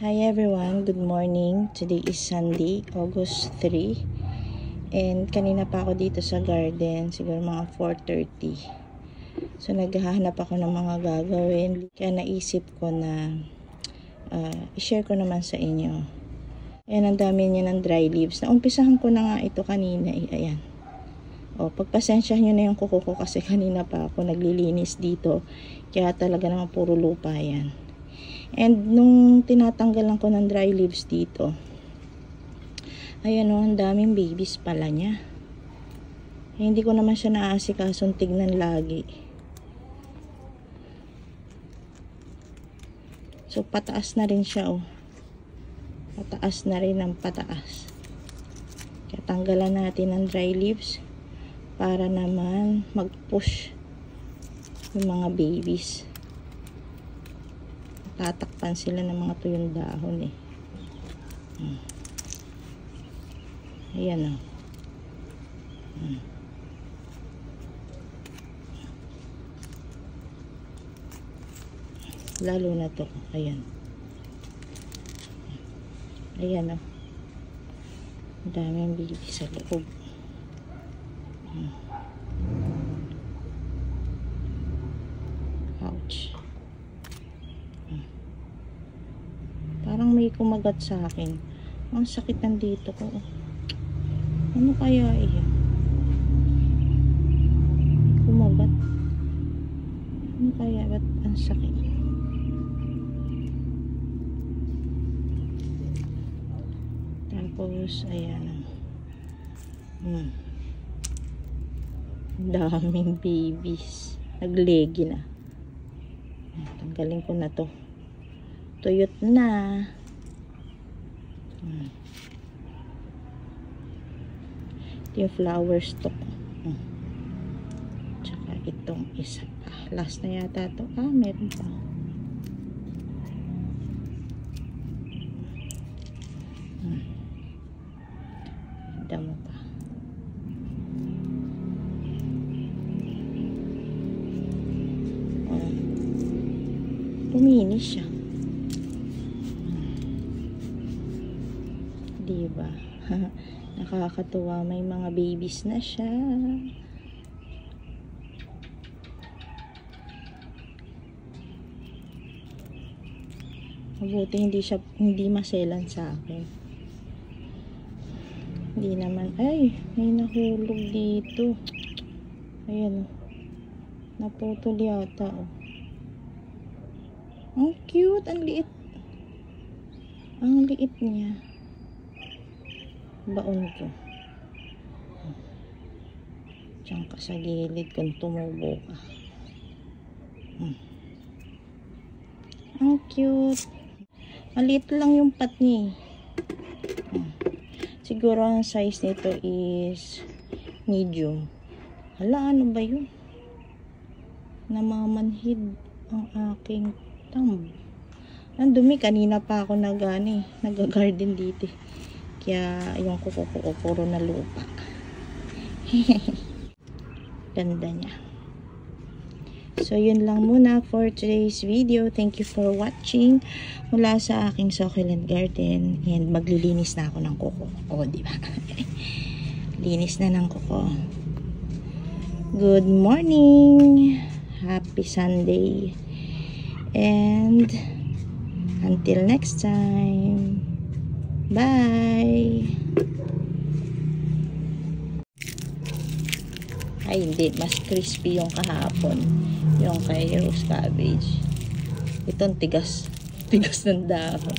Hi everyone, good morning. Today is Sunday, August 3. And kanina pa ako dito sa garden, siguro mga 4:30. So naghahanap ako ng mga gagawin. Kaya naisip ko na i-share ko naman sa inyo. Ayan, ang dami niya ng dry leaves. Naumpisahan ko na nga ito kanina. Ayan. O, pagpasensya nyo na yung kuko ko kasi kanina pa ako naglilinis dito. Kaya talaga naman puro lupa yan. And nung tinatanggalan ko ng dry leaves dito, ayan o, ang daming babies pala niya. Eh, hindi ko naman siya naasikasong tignan lagi. So pataas na rin siya o. Pataas na rin ang pataas. Kaya tanggalan natin ng dry leaves para naman mag-push yung mga babies. Tatakpan sila ng mga tuyong dahon eh. Ayan o. Lalo na to. Ayan. Ayan o. Ang daming baby sa loob. Ouch. Parang may kumagat sa akin. Ang sakit nandito ko. Ano kaya eh? Kumagat. Ano kaya? Ba't ang sakit? Tapos, ayan. Daming babies. Naglegi na. Tanggalin ko na to. Tuyot na. Ito yung flower stalk. Tsaka itong isa pa. Last na yata to. Meron pa. Damo pa. Luminis siya. Diba? Nakakatuwa, may mga babies na siya. Mabuti hindi maselan sa akin. Hindi naman, ay, may nahulog dito. Ayan, naputol yata, oh. Ang cute, ang liit. Ang liit niya. Baon ko. Diyan ka sa gilid kung tumubo ka. Ang cute. Maliit lang yung pat niya. Siguro ang size nito is medium. Hala, ano ba yun? Namamanhid ang aking thumb. Ang dumi, kanina pa ako nag-garden dito. Kaya yung kuko puro na lupa. Ganda niya. So yun lang muna for today's video. Thank you for watching mula sa aking succulent garden. And maglilinis na ako ng kuko. O, diba? Linis na ng kuko. Good morning. Happy Sunday. And until next time. Bye! Ay, hindi. Mas crispy yung kahapon. Yung kay rose cabbage. Itong tigas. Tigas ng dahon.